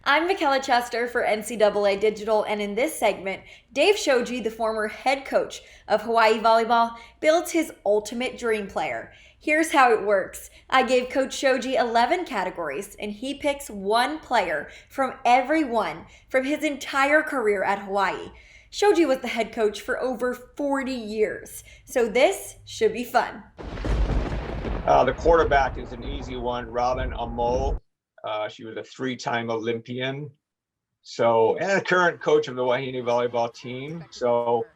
I'm Michaela Chester for NCAA Digital, and in this segment, Dave Shoji, the former head coach of Hawaii Volleyball, builds his ultimate dream player. Here's how it works. I gave Coach Shoji 11 categories, and he picks one player from every one from his entire career at Hawaii. Shoji was the head coach for over 40 years, so this should be fun. The quarterback is an easy one, Robin Amo. She was a three-time Olympian. And a current coach of the Wahine volleyball team. So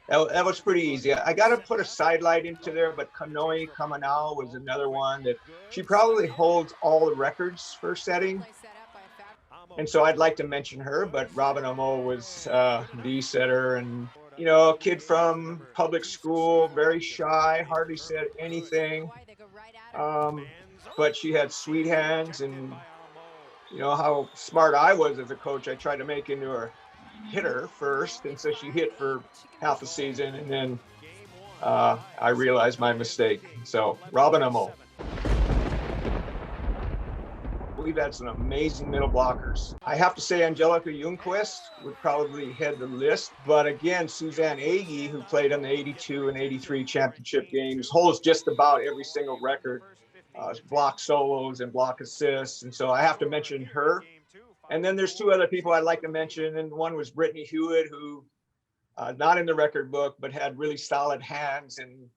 that was pretty easy. I got to put a sidelight into there, but Kanoe Kamanao was another one that she probably holds all the records for setting. And so I'd like to mention her, but Robin Amo was the setter, and a kid from public school, very shy, hardly said anything. But she had sweet hands, and how smart I was as a coach. I tried to make into her hitter first, and so she hit for half a season, and then I realized my mistake. So Robin Amo. We've had some amazing middle blockers. I have to say Angelica Ljungqvist would probably head the list, but again, Suzanne Agee, who played in the 82 and 83 championship games, holds just about every single record, block solos and block assists, and so I have to mention her. And then there's two other people I'd like to mention, and one was Brittany Hewitt, who not in the record book, but had really solid hands and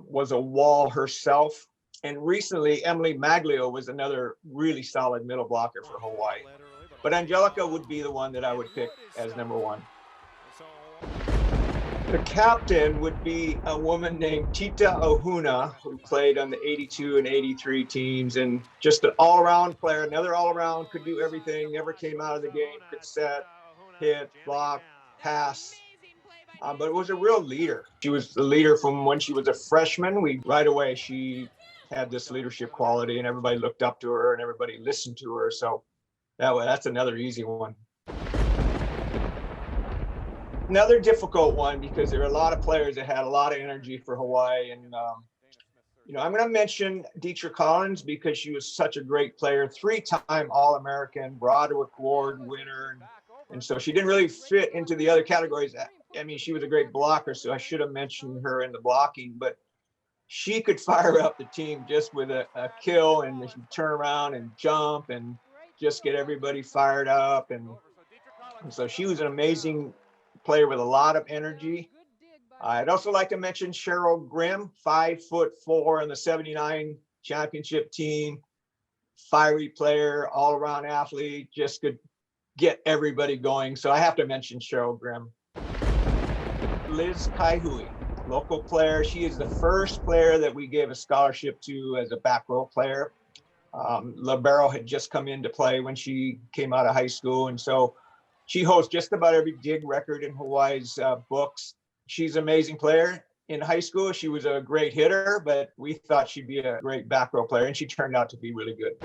was a wall herself. And recently, Emily Maglio was another really solid middle blocker for Hawaii. But Angelica would be the one that I would pick as number one. The captain would be a woman named Tita Ohuna, who played on the 82 and 83 teams, and just an all-around player, another all-around, could do everything, never came out of the game, could set, hit, block, pass. But was a real leader. She was the leader from when she was a freshman. Right away, she had this leadership quality, and everybody looked up to her and everybody listened to her. So that's another easy one. Another difficult one, because there are a lot of players that had a lot of energy for Hawaii. And, I'm going to mention Dietrich Collins because she was such a great player, three-time All-American, Broderick Award winner. And so she didn't really fit into the other categories. I mean, she was a great blocker, so I should have mentioned her in the blocking, but she could fire up the team just with a kill, and she'd turn around and jump and just get everybody fired up. And so she was an amazing player with a lot of energy. I'd also like to mention Cheryl Grimm, 5'4" on the 79 championship team, fiery player, all-around athlete, just could get everybody going. So I have to mention Cheryl Grimm. Liz Kaihui, local player. She is the first player that we gave a scholarship to as a back row player. Libero had just come into play when she came out of high school, and so she holds just about every dig record in Hawaii's books. She's an amazing player. In high school, she was a great hitter, but we thought she'd be a great back row player, and she turned out to be really good.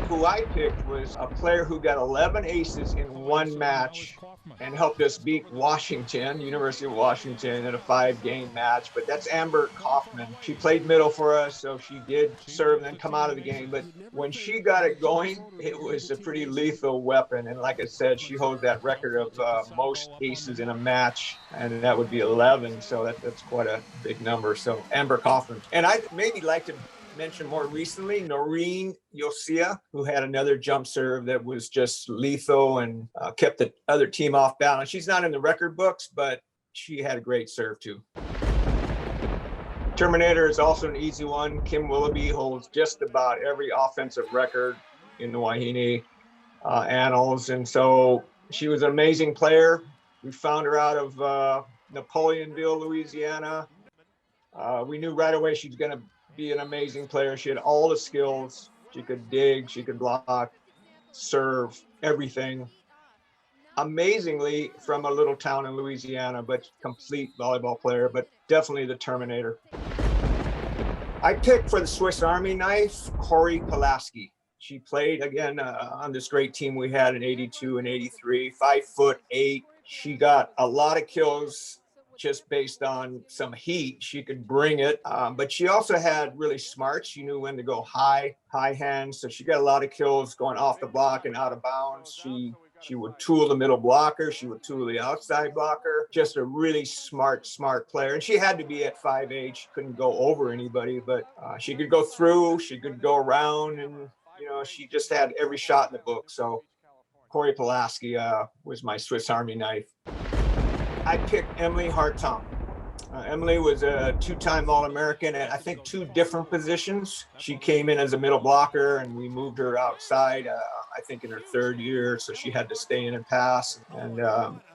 Who I picked was a player who got 11 aces in one match and helped us beat Washington, University of Washington, in a 5-game match. But that's Amber Kaufman. She played middle for us, so she did serve and then come out of the game. But when she got it going, it was a pretty lethal weapon. And like I said, she holds that record of most aces in a match, and that would be 11. So that's quite a big number. So Amber Kaufman. And I'd maybe like to mention more recently Noreen Yosia, who had another jump serve that was just lethal and kept the other team off balance. She's not in the record books, but she had a great serve too. Terminator is also an easy one. Kim Willoughby holds just about every offensive record in the Wahine annals, and so she was an amazing player. We found her out of Napoleonville, Louisiana. We knew right away she was going to be an amazing player. She had all the skills. She could dig, she could block, serve, everything. Amazingly from a little town in Louisiana, but complete volleyball player, but definitely the Terminator. I picked for the Swiss Army knife, Coreypulaski. She played again on this great team we had in 82 and 83, 5'8". She got a lot of kills just based on some heat. She could bring it, but she also had really smart. She knew when to go high hands. So she got a lot of kills going off the block and out of bounds. She would tool the middle blocker. She would tool the outside blocker. Just a really smart player. And she had to be at 5'8". She couldn't go over anybody, but she could go through. She could go around, and she just had every shot in the book. So Coreypulaski was my Swiss Army knife. I picked Emily Hart. Emily was a 2-time All-American at, I think, 2 different positions. She came in as a middle blocker, and we moved her outside, I think, in her 3rd year, so she had to stay in and pass.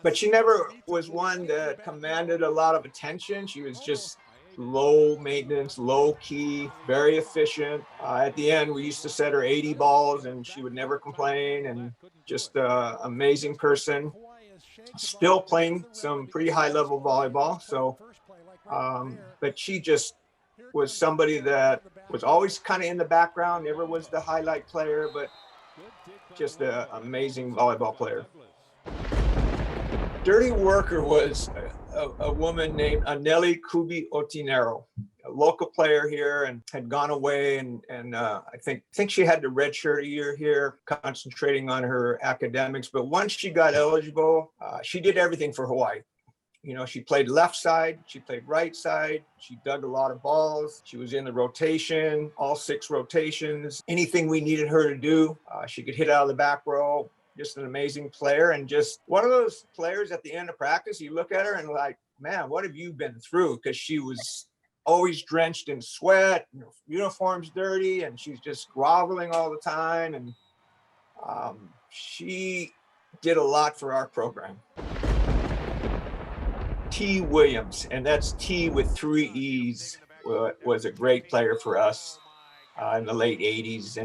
But she never was one that commanded a lot of attention. She was just low maintenance, low key, very efficient. At the end, we used to set her 80 balls, and she would never complain, and just an amazing person. Still playing some pretty high-level volleyball, so but she just was somebody that was always kind of in the background, never was the highlight player, but just an amazing volleyball player. Dirty worker was a woman named Nicole Kubi, a local player here, and had gone away, and I think she had to redshirt a year here, concentrating on her academics. But once she got eligible, she did everything for Hawaii. She played left side, she played right side, she dug a lot of balls, she was in the rotation, all 6 rotations, anything we needed her to do. She could hit out of the back row. Just an amazing player, and just one of those players at the end of practice, you look at her and like, man, what have you been through? Because she was always drenched in sweat, uniform's dirty, and she's just groveling all the time. And she did a lot for our program. T. Williams, and that's T with 3 E's, was a great player for us in the late 80s.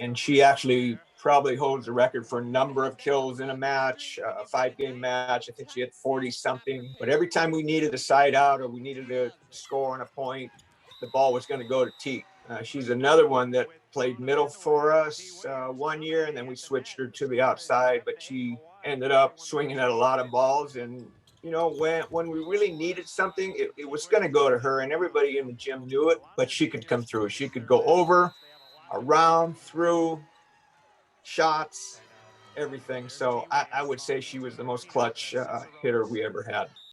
And she actually probably holds the record for a number of kills in a match, a 5-game match. I think she had 40 something, but every time we needed a side out or we needed to score on a point, the ball was going to go to T. She's another one that played middle for us 1 year, and then we switched her to the outside, but she ended up swinging at a lot of balls. And when we really needed something, it was going to go to her, and everybody in the gym knew it, but she could come through. She could go over, around, through, shots, everything. So I would say she was the most clutch hitter we ever had.